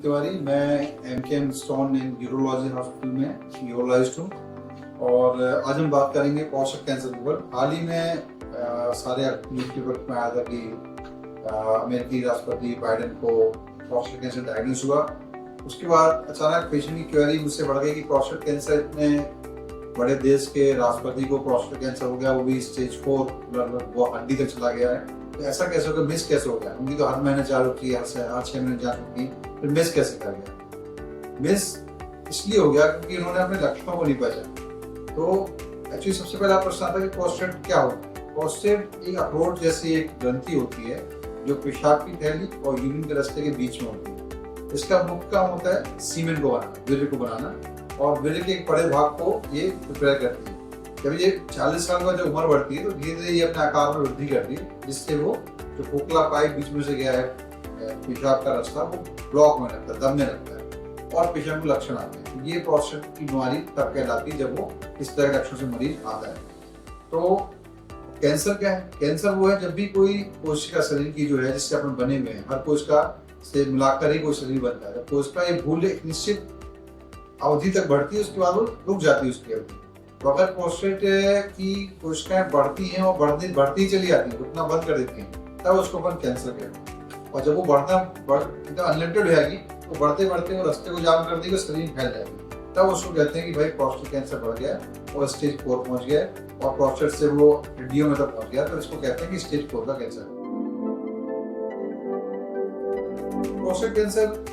तिवारी। मैं MKM stone in urology hospital में urologist हूँ और आज हम बात करेंगे प्रोस्टेट कैंसर के ऊपर। हाल ही में सारे न्यूज़पेपर में आया था कि अमेरिकी राष्ट्रपति बाइडेन को प्रोस्टेट कैंसर डायग्नोस हुआ। उसके बाद अचानक पेशेंट की क्वेरी मुझसे बढ़ गई कि प्रोस्टेट कैंसर इतने बड़े देश के राष्ट्रपति को प्रोस्टेट कैंसर हो गया, वो भी स्टेज 4, लगभग वो हड्डी तक चला गया है। तो ऐसा कैसे हो गया, मिस कैसे हो गया? उनकी तो हर महीने चालू थी, हर 6 महीने जांच होती, फिर मिस कैसे कर गया? मिस इसलिए हो गया क्योंकि उन्होंने अपने लक्षणों को नहीं पहचाना। तो एक्चुअली सबसे पहला प्रश्न आता है कि प्रोस्टेट क्या होता है। प्रोस्टेट एक अखरोट जैसी एक ग्रंथि होती है जो पेशाब की थैली और यूरिन के रास्ते के बीच में होती है। इसका मुख्य काम होता है सीमेंट को बनाना, वीर्य को बनाना, और वीर्य के एक बड़े भाग को ये प्रिपेयर करती है। जब ये 40 साल का जब उम्र बढ़ती है तो धीरे धीरे ये अपने आकार में वृद्धि करती है, जिससे वो जो खोखला पाइप बीच में से गया है पेशाब का रास्ता, वो ब्लॉक में लगता है, दबने लगता है और पेशेंट को लक्षण आते हैं। ये प्रोस्टेट की बीमारी तब कहलाती है जब वो इस तरह के लक्षण से मरीज आता है। तो कैंसर क्या है? कैंसर वो है जब भी कोई कोशिका शरीर की जो है, जिससे अपन बने हुए हैं, हर कोशिका से मिलाकर ही कोई शरीर बनता है। जब कोशिका ये भूल एक निश्चित अवधि तक बढ़ती है, उसके बाद वो रुक जाती है उसकी अवधि। तो अगर प्रोस्टेट की कोशिकाएं बढ़ती हैं और बढ़ती चली जाती है, रुकना बंद कर देती हैं, तब उसको अपन कैंसर कहते हैं। और जब वो एकदम अनलिमिटेड हो जाएगी, तो बढ़ते बढ़ते वो रास्ते को जाम कर देगी, शरीर फैल जाएगी, तब उसको कहते हैं कि भाई प्रोस्टेट कैंसर बढ़ गया और स्टेज 4 पहुंच गया और प्रोस्टेट से वो हड्डियों में तक पहुंच गया, तो इसको कहते हैं कि स्टेज 4 का कैंसर। प्रोस्टेट कैंसर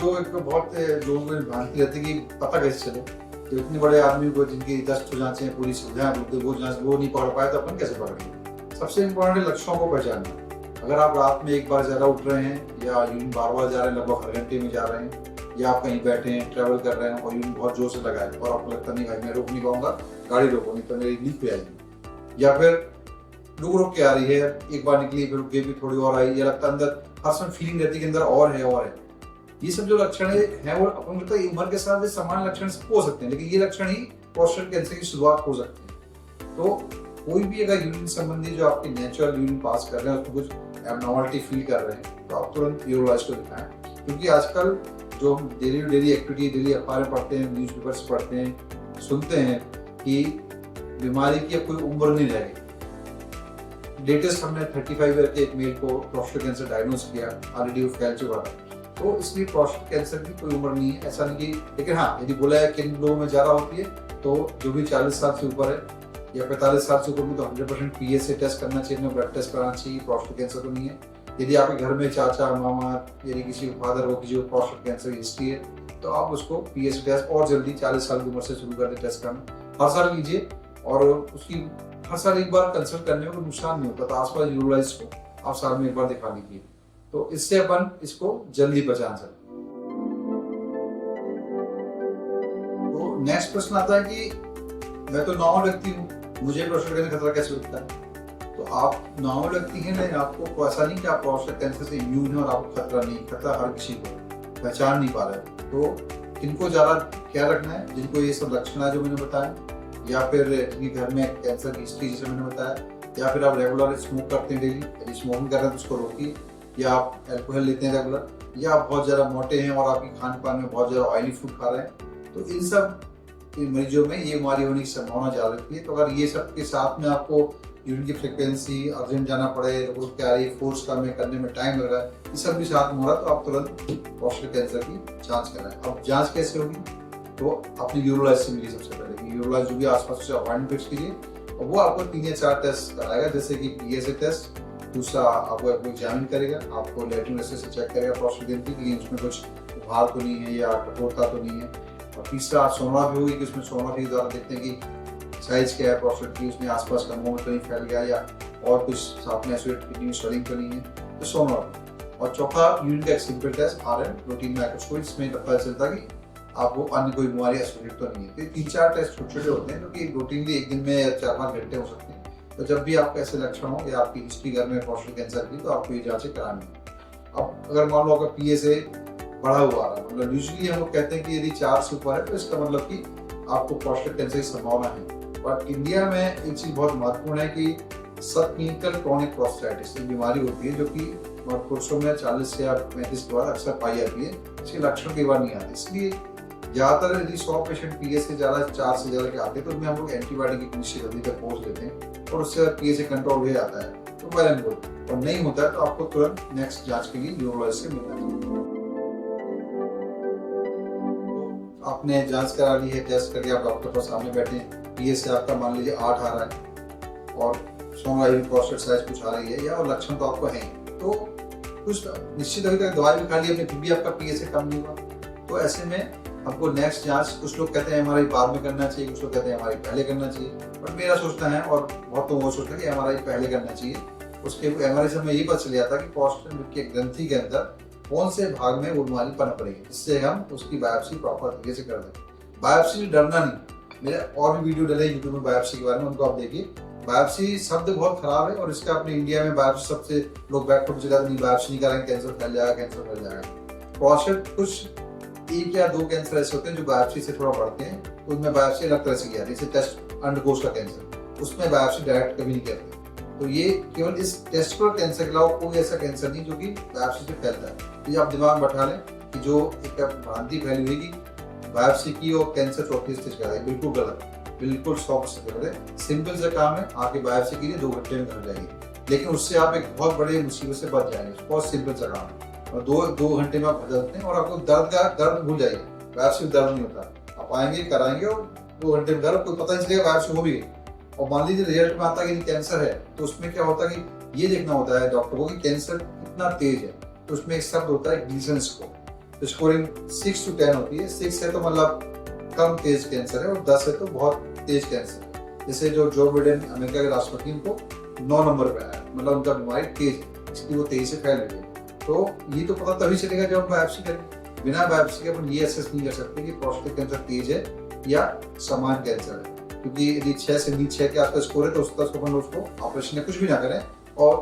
जो एक बहुत लोगों में भ्रांति रहती है कि पता कैसे चले। तो इतने बड़े आदमी को जिनकी 10 जांचें पूरी सुविधाएं वो नहीं पढ़ पाए, तो अपन कैसे पढ़ेंगे? सबसे इम्पोर्टेंट लक्षणों को पहचानना। अगर आप रात में एक बार ज्यादा उठ रहे हैं या यूरिन बार जा रहे हैं, लगभग हर घंटे में जा रहे हैं, या आप कहीं बैठे हैं, ट्रैवल कर रहे हैं और यूरिन बहुत जोर से लगा है और आपको लगता नहीं भाई मैं रोक नहीं पाऊंगा, गाड़ी रोको नहीं तो मेरी नींद पे आएगी, या फिर रुक के आ रही है, एक बार निकली फिर रुक गई, भी थोड़ी और आई, या लगता अंदर हर समय फीलिंग रहती है कि अंदर और है। ये सब जो लक्षण है वो अपन लगता है उम्र के साथ समान लक्षण हो सकते हैं, लेकिन ये लक्षण ही प्रोस्टेट कैंसर की शुरुआत हो सकती है। तो कोई भी अगर यूरिन संबंधी जो आपके नेचुरल यूरिन पास कर रहे हैं, उसमें कुछ एबनॉर्मलिटी फील कर रहे हैं, तो आप तुरंत यूरोलॉजिस्ट को दिखाएं। क्योंकि आजकल जो हम डेली एक्टिविटी, डेली अखबारें पढ़ते हैं, न्यूज़पेपर्स पढ़ते हैं, सुनते हैं कि बीमारी की अब कोई उम्र नहीं रह गई। लेटेस्ट हमने 35 ईयर के एक मेल को प्रोस्टेट कैंसर डायग्नोस किया, ऑलरेडी वो फैल चुका था। तो इसलिए प्रोस्टेट कैंसर की कोई उम्र नहीं है, ऐसा नहीं कि, लेकिन हाँ यदि बोला है कि इन लोगों में ज्यादा होती है, तो जो भी 40 साल से ऊपर है या 45 साल से ऊपर में, तो 100% PSA टेस्ट करना चाहिए, ब्लड टेस्ट कराना चाहिए। प्रोस्टेट कैंसर तो नहीं है। यदि आपके घर में चाचा मामा, यदि किसी फादर हो किसी को प्रोस्टेट कैंसर की हिस्ट्री है, तो आप उसको PSA टेस्ट और जल्दी 40 साल की उम्र से शुरू कर दे टेस्ट करना। हर साल कीजिए और उसकी हर साल एक बार कंसल्ट करने में कोई नुकसान नहीं होता। तो आसपास यूरोलॉजिस्ट को आप साल में एक बार दिखा लीजिए, तो इससे अपन इसको जल्दी पहचान सकते हैं। तो नेक्स्ट प्रश्न आता है कि मैं तो नॉर्मल व्यक्ति हूँ, मुझे प्रोस्टेट कैंसर खतरा कैसे होता है? तो आप नॉर्मल व्यक्ति हैं, नहीं, आपको ऐसा नहीं कि आप प्रोस्टेट कैंसर से इम्यून है और आपको खतरा नहीं। खतरा हर किसी को, पहचान नहीं पा रहे। तो इनको ज्यादा क्या रखना है, जिनको ये सब लक्षण है जो मैंने बताया, या फिर जिनके घर में कैंसर की हिस्ट्री जैसे मैंने बताया, या फिर आप रेगुलर स्मोक करते हैं डेली, यदि स्मोकिंग कर रहे हैं तो उसको रोकिए, या आप अल्कोहल लेते हैं रेगुलर, या आप बहुत ज़्यादा मोटे हैं और आपकी खान पान में बहुत ज़्यादा ऑयली फूड खा रहे हैं, तो इन सब मरीजों में ये बीमारी होने की संभावना ज़्यादा रहती है। तो अगर ये सब के साथ में आपको यूरिन की फ्रिक्वेंसी, अर्जेंट जाना पड़े, रोज क्या रही, फोर्स करने में टाइम लग रहा है, ये सब भी साथ में हो रहा है, तो आप तुरंत प्रोस्टेट कैंसर की जाँच कराएं। अब जाँच कैसे होगी? तो अपनी यूरोलॉजिस्ट से मिलिए सबसे पहले। यूरोलॉजिस्ट जो भी आसपास उससे अपॉइंटमेंट फिक्स कीजिए और वो आपको 3 या 4 टेस्ट कराएगा, जैसे कि PSA टेस्ट, दूसरा आपको एग्जामिन करेगा, आपको लैट्रिन से चेक करेगा प्रोस्टेट ग्रंथि की उसमें कुछ उभार तो नहीं है या कठोरता तो नहीं है, और तीसरा सोनोग्राफी होगी कि उसमें सोनोग्राफी द्वारा देखते हैं कि साइज क्या है प्रोस्टेट की, उसमें आसपास का मुंह तो नहीं फैल गया या और कुछ साथ में किडनी में स्वेलिंग तो नहीं है, तो सोनोग्राफी। और चौथा यूरिन का एक simple test RN routine microscopy, इसमें पता चलता कि आपको अन्य कोई बीमारी एसोसिएटेड तो नहीं है। तो 3-4 टेस्ट छोटे छोटे होते हैं जो कि रूटीनली एक दिन में या 4-5 घंटे हो सकते हैं। तो जब भी आपको ऐसे लक्षण हो या आपकी हिस्ट्री घर में प्रोस्टेट कैंसर की, तो आपको ये जांचें करानी है। अब अगर मान लो आपका PSA बढ़ा हुआ है, मतलब यूजुअली हम लोग कहते हैं कि यदि 4 से ऊपर है तो इसका मतलब कि आपको प्रोस्टेट कैंसर की संभावना है। बट इंडिया में एक चीज बहुत महत्वपूर्ण है कि सब क्लिनिकल क्रॉनिक प्रोस्टेटाइटिस एक बीमारी होती है जो कि और पुरुषों में 40 या 35 के बाद अक्सर पाई जाती है। इसके लक्षण कई बार नहीं आते, इसलिए ज़्यादातर यदि 100 पेशेंट पीएस से ज़्यादा 4 से ज़्यादा के आते हैं तो उनमें हम लोग एंटीबायोटिक की निश्चित अवधि तक कोर्स देते हैं और उससे पीएस से कंट्रोल हो जाता है तो वेल एंड गुड। और नहीं होता है तो आपको तुरंत नेक्स्ट जांच के लिए न्यूरोलॉजिस्ट से मिलना चाहिए। आपने जांच करा ली है, टेस्ट करके आप डॉक्टर पर सामने बैठे हैं, पीएस से आपका मान लीजिए 8 आ रहा है और सोनोग्राफी प्रोस्टेट साइज कुछ आ रही है या और लक्षण तो आपको है, तो कुछ निश्चित अभी तक दवाई भी खा ली आपने फिर भी आपका पीएस से कम नहीं हुआ, तो ऐसे में आपको नेक्स्ट जांच, कुछ लोग कहते हैं एमआरआई बाद में करना चाहिए, कुछ लोग कहते हैं एमआरआई पहले करना चाहिए, बट मेरा सोचना है और बहुत लोगों को सोचना है कि एमआरआई पहले करना चाहिए। उसके एमआरआई से हमें ये पता चल जाता है कि प्रोस्टेट के ग्रंथि के अंदर कौन से भाग में वो बीमारी पनप रही है, जिससे हम उसकी बायोप्सी प्रॉपर तरीके से कर दें। बायोप्सी से डरना नहीं, मेरे और भी वीडियो डले यूट्यूब में बायोप्सी के बारे में, उनको आप देखिए। बायोप्सी शब्द बहुत खराब है और इसका अपने इंडिया में बायोप्सी सबसे लोग बैकफुट से जाते नहीं, बायोप्सी नहीं करेंगे कैंसर फैल जाएगा, कैंसर फैल जाएगा। प्रोस्टेट कुछ 1 या 2 कैंसर ऐसे होते हैं जो बायोप्सी से थोड़ा बढ़ते हैं, तो उनमें बायोप्सी अलग तरह से की जाती है, जैसे टेस्ट अंडकोश का कैंसर, उसमें बायोप्सी डायरेक्ट कभी नहीं करते। तो ये केवल इस टेस्टिकुलर कैंसर के अलावा कोई ऐसा कैंसर नहीं जो कि बायोप्सी से फैलता है। ये आप दिमाग में बैठा लें कि जो एक भ्रांति फैली हुई कि बायोप्सी की और कैंसर चौथी स्टेज का है, बिल्कुल गलत, बिल्कुल 100% गलत है। सिंपल सा काम है, आके बायोप्सी कीजिए, 2 घंटे में घर जाइए, लेकिन उससे आप एक बहुत बड़े मुसीबत से बच जाएंगे। बहुत सिंपल सा काम है और 2 घंटे में आप घर जाते हैं और आपको दर्द भूल जाइए, बायोप्सी में दर्द नहीं होता। आप आएंगे, कराएंगे और 2 घंटे में दर्द कोई पता नहीं चलेगा बायोप्सी हो भी गई। और मान लीजिए रिजल्ट में आता है कि कैंसर है, तो उसमें क्या होता है कि ये देखना होता है डॉक्टर को कि कैंसर कितना तेज है। तो उसमें एक शब्द होता है ग्लीसन स्कोर, तो स्कोरिंग 6 to 10 होती है। 6 है तो मतलब कम तेज कैंसर है और 10 है तो बहुत तेज कैंसर है। जैसे जो बिडेन अमेरिका के राष्ट्रपति, उनको 9 नंबर पे आया, मतलब उनका बीमारी तेज है, इसलिए वो तेजी से फैल रही है। तो ये तो पता तभी चलेगा जब हम बायोप्सी करें। बिना बायोप्सी के अपन ये असेस नहीं कर सकते कि प्रोस्टेट कैंसर तेज है या समान कैंसर है, क्योंकि यदि 6 से नीचे 6 के आसपास स्कोर है तो अपन उसको ऑपरेशन या कुछ भी ना करें और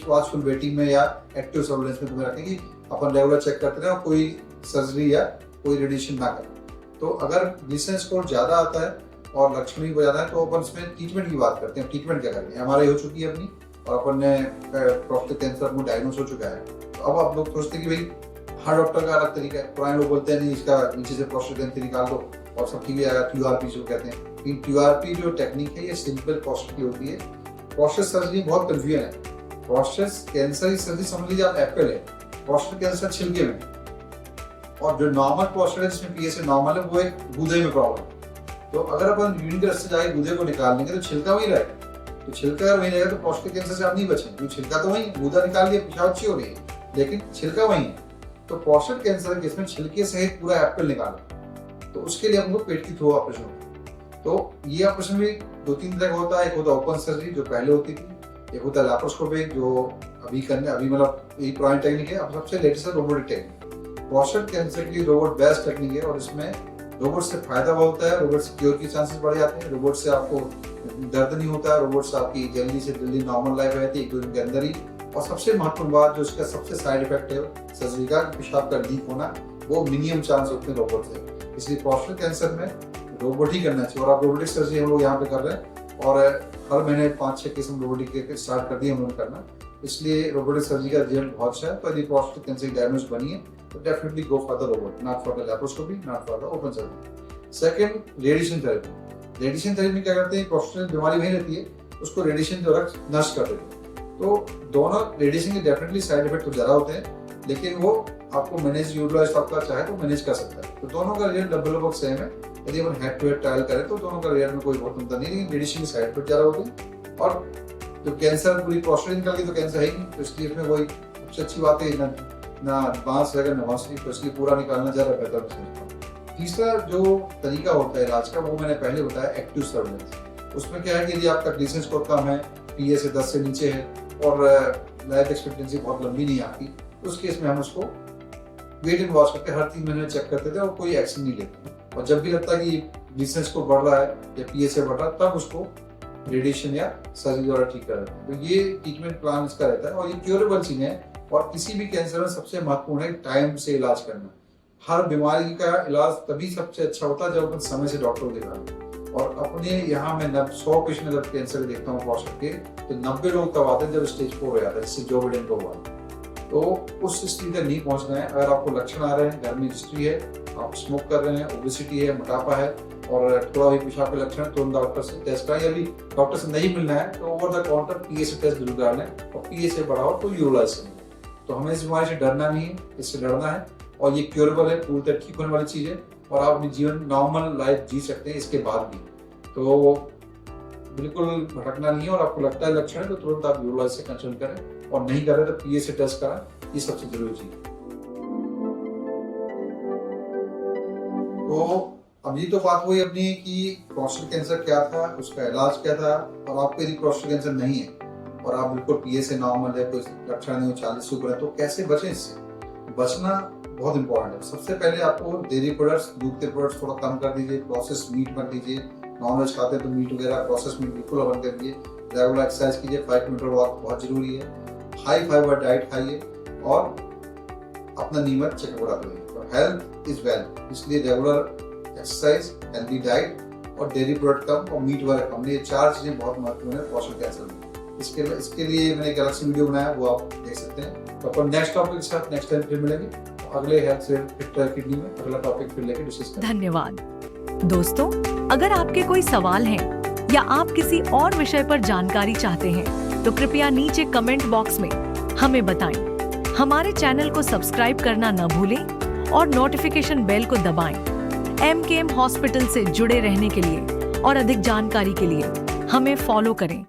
वाचफुल वेटिंग में या एक्टिव सर्वेलेंस में तुम्हें रखें कि अपन रेगुलर चेक करते रहे और कोई सर्जरी या कोई रेडिएशन ना करें। तो अगर ग्लीसन स्कोर ज्यादा आता है और लक्षण भी ज्यादा है तो अपन इसमें ट्रीटमेंट की बात करते हैं। ट्रीटमेंट क्या करेंगे, एमआरआई हो चुकी है अपनी और अपन ने प्रोस्टेट कैंसर में डायग्नोस हो चुका है, तो अब आप लोग सोचते हैं कि भाई हर डॉक्टर का अलग तरीका है। पुराने लोग बोलते हैं नहीं, इसका नीचे से प्रोस्टेट कैंसर निकाल दो और सब ठीक है, क्यूआरपी जो कहते हैं। क्यूआरपी जो टेक्निक है ये सिंपल प्रोस्टेट की होती है। प्रोस्टेट सर्जरी बहुत कंफ्यूजन है। प्रोस्टेट कैंसर की सर्जरी समझ लीजिए आप एप्पल है, प्रोस्टेट कैंसर छिलके में, और जो नॉर्मल प्रोस्टेट है जिसमें पीएसए नॉर्मल है वो एक गूदे में प्रॉब्लम। तो अगर अपन यूरिन के रास्ते जाके गूदे को निकाल लेंगे तो छिलका वही रहेगा, तो छिलका अगर वही रहेगा तो प्रोस्टेट कैंसर से आप नहीं बचेंगे, क्योंकि छिलका तो वही, गूदा निकाल लिया, पेशाब अच्छी हो रही है, लेकिन छिलका वही है। तो प्रोस्टेट कैंसर केस में छिलके सहित पूरा एप्पल निकालो, तो उसके लिए हमको पेट की थ्रू ऑपरेशन होता है। तो ये ऑपरेशन भी 2-3 तरह का होता है। एक होता है ओपन सर्जरी जो पहले होती थी, एक होता है लैप्रोस्कोपी जो अभी मतलब यही पुरानी टेक्निक है। अब सबसे लेटेस्ट है रोबोटिक टेक्निक। प्रोस्टेट कैंसर के लिए रोबोट बेस्ट टेक्निक है और इसमें रोबोट से फायदा होता है, रोबोट से क्योर के चांसेस बढ़ जाते हैं, रोबोट से आपको दर्द नहीं होता है, रोबोट से आपकी जल्दी से जल्दी नॉर्मल लाइफ रहती है 1-2 दिन के अंदर ही। और सबसे महत्वपूर्ण बात जो इसका सबसे साइड इफेक्ट है सर्जरी का, पेशाब का लीक होना, वो मिनिमम चांस होते हैं रोबोट से। इसलिए प्रोस्टेट कैंसर में रोबोट ही करना चाहिए। और आप रोबोटिक सर्जरी हम लोग यहाँ पे कर रहे हैं और हर महीने 5-6 केस हम रोबोटिक के स्टार्ट कर दिए हम लोग करना, इसलिए रोबोटिक सर्जरी का रिजल्ट बहुत अच्छा है। तो यदि प्रोस्टेट कैंसर की डायग्नोस बनी है तो definitely go for the robot, not for the laparoscopy, not for the open surgery. Second, radiation therapy. Radiation therapy में क्या करते हैं, प्रोस्टेट बीमारी वही रहती है, उसको रेडिएशन द्वारा नष्ट कर देते हैं। तो दोनों रेडिएशन के डेफिनेटली साइड इफेक्ट तो ज्यादा होते हैं, लेकिन वो आपको मैनेज यूटिलाइज आपका चाहे तो मैनेज कर सकता है। तो दोनों का रिजल्ट लगभग सेम है। यदि अपन हेड टू हेड ट्रायल करें तो दोनों का रिजल्ट में कोई बहुत अंतर नहीं, लेकिन रेडिएशन की साइड इफेक्ट ज्यादा होती है। और जो कैंसर पूरी प्रोस्टेट निकल गई तो कैंसर है ही नहीं, तो इसलिए इसमें कोई सबसे अच्छी बात है ना बांस रहेगा ना बांस, तो इसलिए पूरा निकालना ज्यादा बेहतर है। तीसरा जो तरीका होता है इलाज का वो मैंने पहले बताया, एक्टिव सर्वेलेंस। उसमें क्या है कि यदि आपका ग्लीसन स्कोर कम है, पीएसए 10 से नीचे है और लाइफ एक्सपेक्टेंसी बहुत लंबी नहीं आती, उस केस में हम उसको वेट एंड वॉच करके हर 3 महीने चेक करते थे और कोई एक्शन नहीं लेते। और जब भी लगता है कि ग्लीसन स्कोर बढ़ रहा है या पीएसए बढ़ रहा है, तब उसको रेडिएशन या सर्जरी द्वारा ठीक कर देते हैं। तो ये ट्रीटमेंट प्लान इसका रहता है और ये क्योरेबल चीज है। और किसी भी कैंसर में सबसे महत्वपूर्ण है टाइम से इलाज करना। हर बीमारी का इलाज तभी सबसे अच्छा होता है जब अपन समय से डॉक्टर को दिखाते। और अपने यहाँ मैं 100 पेशेंट जब कैंसर देखता हूँ प्रोस्टेट के, तो 90 लोग तब आते हैं जब स्टेज 4 हो जाता है, जिससे जो बिडेन को हुआ। तो उस स्थिति तक नहीं पहुंचना है। अगर आपको लक्षण आ रहे हैं, घर में हिस्ट्री है, आप स्मोक कर रहे हैं, ओबेसिटी है, मोटापा है और थोड़ा भी पेशाब के लक्षण, तो डॉक्टर से टेस्ट कराएं। यदि डॉक्टर से नहीं मिलना है तो over the counter PSA test जरूर करा लें, और पीएसए बढ़ाओ तो यूरोलाइज करें। तो हमें इस बीमारी से डरना नहीं है, इससे लड़ना है, और ये क्योरेबल है, पूरी तरह ठीक होने वाली चीज है, और आप अपनी जीवन नॉर्मल लाइफ जी सकते हैं इसके बाद भी। तो बिल्कुल भटकना नहीं है, और आपको लगता है लक्षण है तो तुरंत आप यूरोलॉजिस्ट से कंसल्ट करें, और नहीं करें तो पीएसए टेस्ट कराएं, ये सबसे जरूरी चीज है। तो अब ये तो बात हुई अपनी कि प्रोस्टेट कैंसर क्या था, उसका इलाज क्या था, और आपको यदि प्रोस्टेट कैंसर नहीं है और आप बिल्कुल पीएसए नॉर्मल है, कोई लक्षण नहीं हो, 40 से ऊपर है, तो कैसे बचें इससे? बचना बहुत इंपॉर्टेंट है। सबसे पहले आपको डेयरी प्रोडक्ट्स, दूध के प्रोडक्ट्स थोड़ा कम कर दीजिए, प्रोसेस मीट मत लीजिए, नॉनवेज खाते हैं तो मीट वगैरह, प्रोसेस मीट बिल्कुल बंद कर दीजिए। रेगुलर एक्सरसाइज कीजिए, 5 किलोमीटर वॉक बहुत जरूरी है। हाई फाइबर डाइट खाइए और अपना नियमित चेकअप कराते रहिए। हेल्थ इज वेल्थ, इसलिए रेगुलर एक्सरसाइज, हेल्दी डाइट और डेयरी प्रोडक्ट कम और मीट वगैरह कम, ये 4 चीजें बहुत महत्वपूर्ण है प्रोस्टेट कैंसर में। इसके लिए मैंने एक अलग से वीडियो बनाया, वो आप देख सकते हैं। तो अपन नेक्स्ट टॉपिक के साथ नेक्स्ट टाइम फिर मिलेंगे, अगले हेल्थ से फिट किडनी में अगला टॉपिक फिर लेके डिस्कस करेंगे। धन्यवाद दोस्तों, अगर आपके कोई सवाल हैं या आप किसी और विषय पर जानकारी चाहते हैं तो कृपया नीचे कमेंट बॉक्स में हमें बताएं। हमारे चैनल को सब्सक्राइब करना न भूलें और नोटिफिकेशन बेल को दबाएं। एमकेएम हॉस्पिटल से जुड़े रहने के लिए और अधिक जानकारी के लिए हमें फॉलो करें।